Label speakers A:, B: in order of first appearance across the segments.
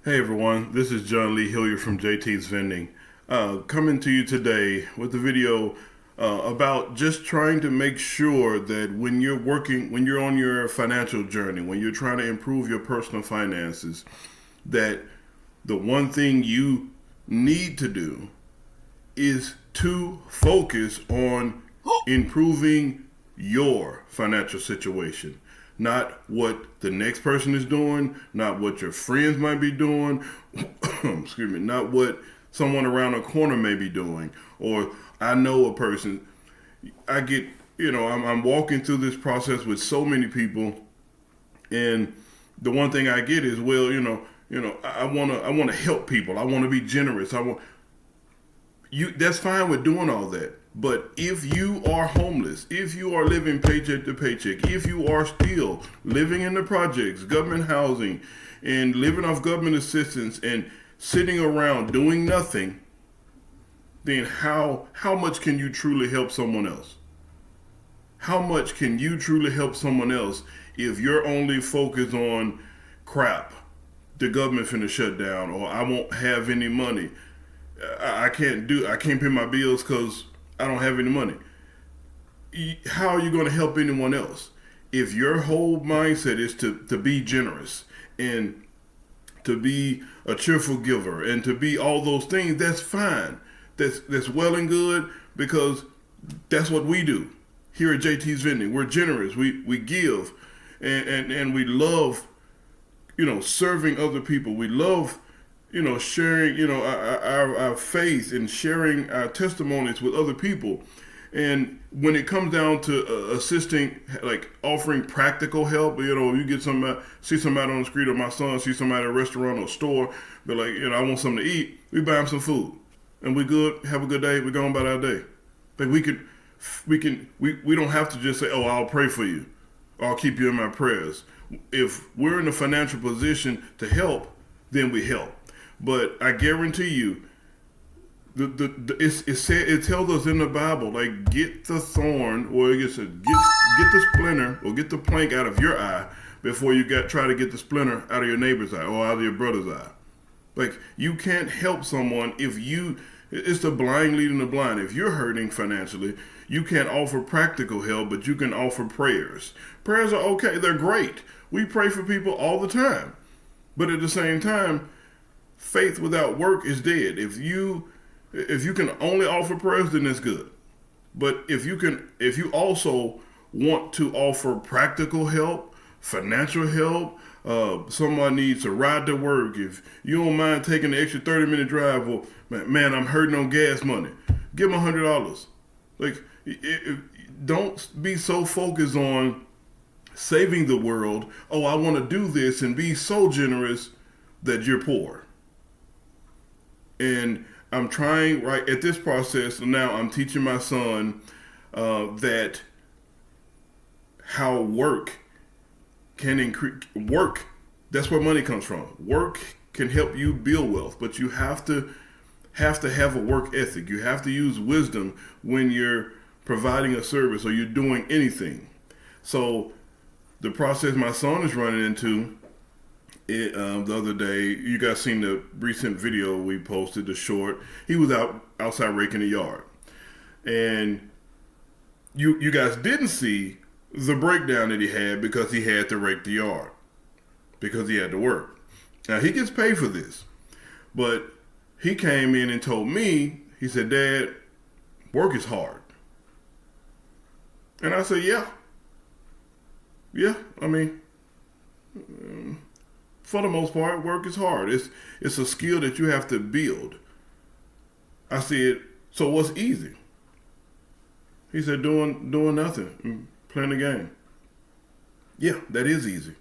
A: Hey everyone, this is John Lee Hillier from JT's Vending. Coming to you today with a video about just trying to make sure that when you're on your financial journey, when you're trying to improve your personal finances, that the one thing you need to do is to focus on improving your financial situation. Not what the next person is doing, not what your friends might be doing, excuse me, not what someone around the corner may be doing. Or I know a person, I get, I'm walking through this process with so many people, and the one thing I get is, well, I want to help people. I want to be generous. I want you. That's fine with doing all that. But if you are homeless, if you are living paycheck to paycheck, if you are still living in the projects, government housing, and living off government assistance and sitting around doing nothing, then how much can you truly help someone else? How much can you truly help someone else if you're only focused on crap? The government finna shut down, or I won't have any money. I can't pay my bills because I don't have any money. How are you going to help anyone else? If your whole mindset is to be generous and to be a cheerful giver and to be all those things, that's fine. That's well and good, because that's what we do here at JT's Vending. We're generous. We give, and we love, serving other people. We love, sharing, our faith and sharing our testimonies with other people. And when it comes down to assisting, like offering practical help, you get see somebody on the street, or my son see somebody at a restaurant or store, be like, I want something to eat. We buy him some food, and we good, have a good day. We go on about our day. Like we don't have to just say, oh, I'll pray for you, or I'll keep you in my prayers. If we're in a financial position to help, then we help. But I guarantee you, it tells us in the Bible, like, get the thorn, or it said, get the splinter or get the plank out of your eye before you try to get the splinter out of your neighbor's eye or out of your brother's eye. Like, you can't help someone it's the blind leading the blind. If you're hurting financially, you can't offer practical help, but you can offer prayers. Prayers are okay. They're great. We pray for people all the time. But at the same time, faith without work is dead. If you can only offer prayers, then that's good. But if you also want to offer practical help, financial help, someone needs to ride to work. If you don't mind taking the extra 30-minute drive, well, man, I'm hurting on gas money. Give them $100. Like, don't be so focused on saving the world. Oh, I want to do this, and be so generous that you're poor. And I'm trying right at this process now. I'm teaching my son that how work can increase. Work, that's where money comes from. Work can help you build wealth, but you have to have a work ethic. You have to use wisdom when you're providing a service or you're doing anything. So the process my son is running into, the other day, you guys seen the recent video we posted, the short. He was outside raking the yard, and you guys didn't see the breakdown that he had because he had to rake the yard because he had to work. Now, he gets paid for this, but he came in and told me, he said, "Dad, work is hard." And I said, yeah. I mean, for the most part, work is hard. It's a skill that you have to build. I said, so what's easy? He said, doing nothing, playing the game. Yeah, that is easy.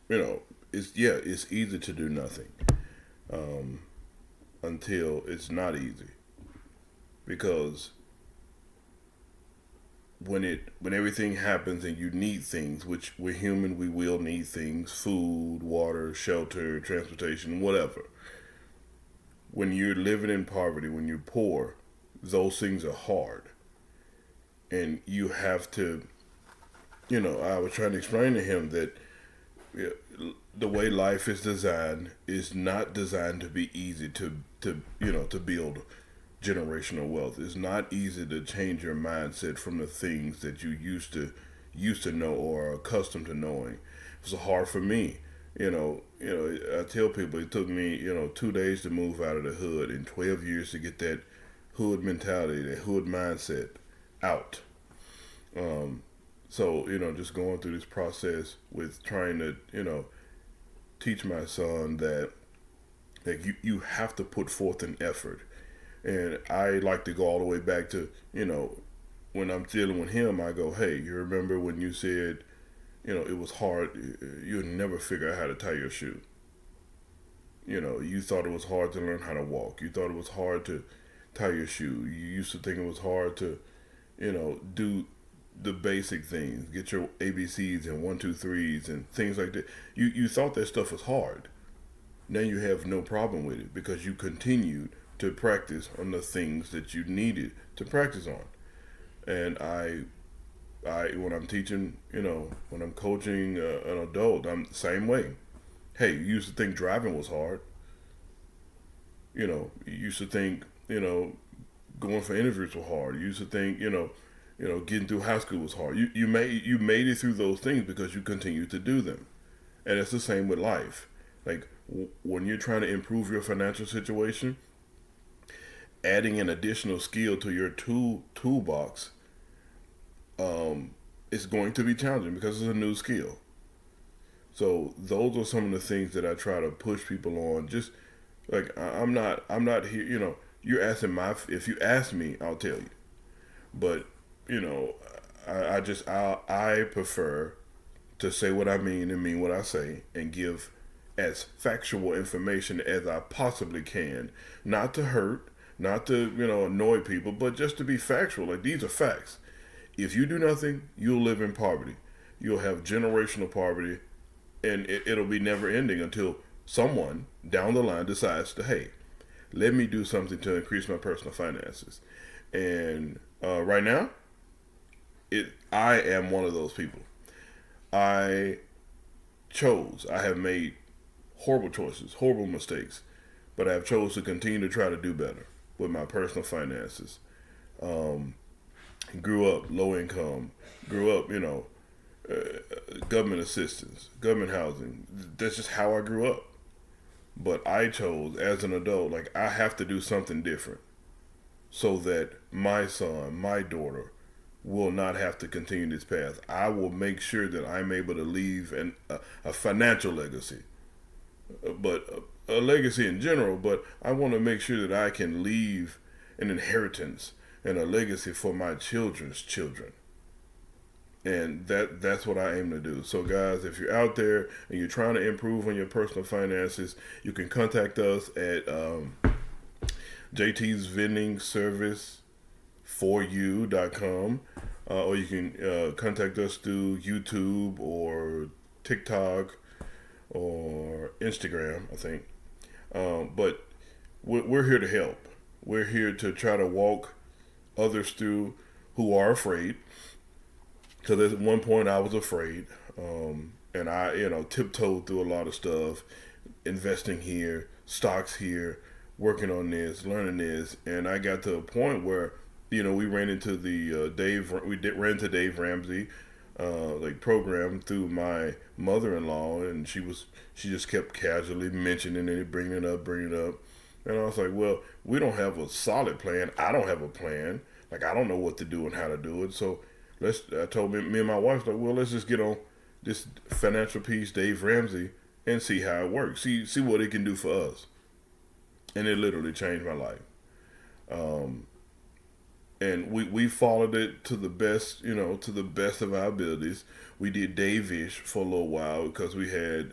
A: It's easy to do nothing until it's not easy, because when everything happens and you need things, which we're human, we will need things: food, water, shelter, transportation, whatever. When you're living in poverty, when you're poor, those things are hard, and you have to, I was trying to explain to him that Yeah, the way life is designed is not designed to be easy to build generational wealth. It's not easy to change your mindset from the things that you used to know or are accustomed to knowing. It was hard for me. I tell people it took me 2 days to move out of the hood and 12 years to get that hood mentality, that hood mindset out. Um, so just going through this process with trying to teach my son that you have to put forth an effort. And I like to go all the way back to, when I'm dealing with him, I go, hey, you remember when you said, it was hard, you'd never figure out how to tie your shoe. You thought it was hard to learn how to walk. You thought it was hard to tie your shoe. You used to think it was hard to, do the basic things, get your ABCs and one, two, threes and things like that. You thought that stuff was hard. Now you have no problem with it because you continued to practice on the things that you needed to practice on. And I when I'm teaching, when I'm coaching an adult, I'm the same way. Hey, you used to think driving was hard. You used to think, going for interviews was hard. You used to think, getting through high school was hard. You made it through those things because you continued to do them. And it's the same with life. Like when you're trying to improve your financial situation, adding an additional skill to your toolbox, it's going to be challenging because it's a new skill. So those are some of the things that I try to push people on. Just like I'm not here. You're asking if you ask me, I'll tell you. But you know, I prefer to say what I mean and mean what I say and give as factual information as I possibly can, not to hurt, not to annoy people, but just to be factual. Like these are facts. If you do nothing, you'll live in poverty. You'll have generational poverty, and it'll be never ending until someone down the line decides to, hey, let me do something to increase my personal finances. And right now, I am one of those people. I I have made horrible choices, horrible mistakes, but I have chose to continue to try to do better with my personal finances. Um, Grew up low income, grew up, government assistance, government housing. That's just how I grew up. But I chose as an adult, like I have to do something different so that my son, my daughter, will not have to continue this path. I will make sure that I'm able to leave a financial legacy, but a legacy in general. But I want to make sure that I can leave an inheritance and a legacy for my children's children. And that's what I aim to do. So guys, if you're out there and you're trying to improve on your personal finances, you can contact us at JT's Vending Service for you.com, or you can contact us through YouTube or TikTok or Instagram, I think. But we're here to help. We're here to try to walk others through who are afraid. Because at one point I was afraid, and I, tiptoed through a lot of stuff, investing here, stocks here, working on this, learning this, and I got to a point where, we ran into the ran into Dave Ramsey, like program through my mother-in-law, and she just kept casually mentioning it, bringing it up, and I was like, well, we don't have a solid plan. I don't have a plan. Like I don't know what to do and how to do it, so. I told me and my wife, like, well, let's just get on this financial piece, Dave Ramsey, and see how it works. See what it can do for us. And it literally changed my life. And we followed it to the best, to the best of our abilities. We did Dave-ish for a little while because we had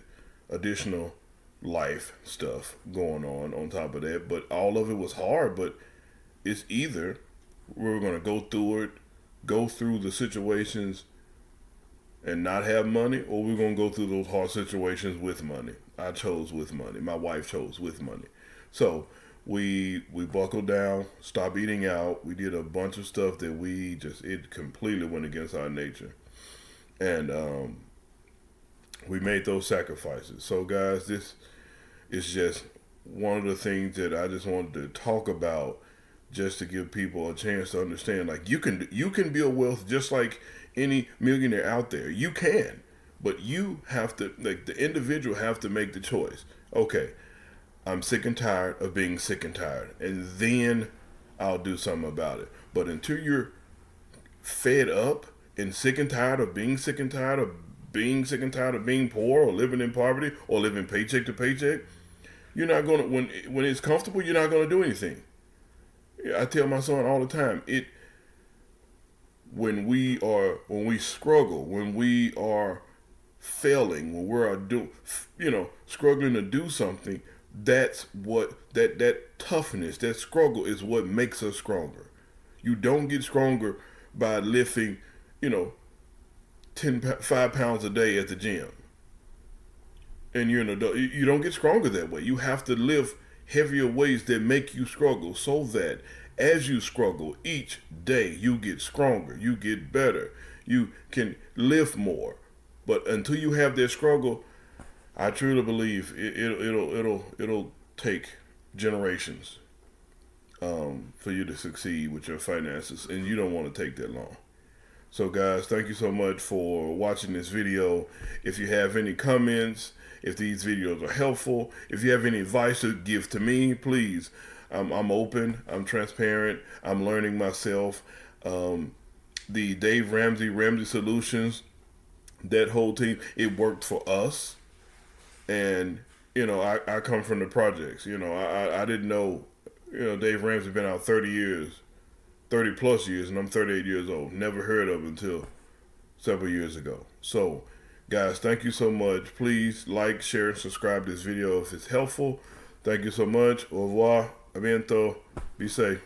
A: additional life stuff going on top of that. But all of it was hard. But it's either we're going to go through the situations and not have money, or we're going to go through those hard situations with money. I chose with money. My wife chose with money. So we buckled down, stopped eating out. We did a bunch of stuff that it completely went against our nature. And We made those sacrifices. So guys, this is just one of the things that I just wanted to talk about, just to give people a chance to understand. Like, you can build wealth just like any millionaire out there. You can, but you have to, like, the individual have to make the choice. Okay, I'm sick and tired of being sick and tired, and then I'll do something about it. But until you're fed up and sick and tired of being sick and tired of being sick and tired of being poor or living in poverty or living paycheck to paycheck, you're not gonna, when it's comfortable, you're not gonna do anything. I tell my son all the time, when we struggle, when we are failing, when we're struggling to do something, that's what that toughness, that struggle is what makes us stronger. You don't get stronger by lifting, you know, 5 pounds a day at the gym. And you're an adult. You don't get stronger that way. You have to live heavier weights that make you struggle, so that as you struggle each day, you get stronger, you get better, you can lift more. But until you have that struggle, I truly believe it'll take generations for you to succeed with your finances, and you don't want to take that long. So guys, thank you so much for watching this video. If you have any comments, if these videos are helpful, if you have any advice to give to me, please. I'm open, I'm transparent, I'm learning myself. The Dave Ramsey Solutions, that whole team, it worked for us. And, I come from the projects. I didn't know, Dave Ramsey been out 30 years, 30 plus years, and I'm 38 years old. Never heard of it until several years ago. So, guys, thank you so much. Please like, share, and subscribe to this video if it's helpful. Thank you so much. Au revoir. A bientôt. Be safe.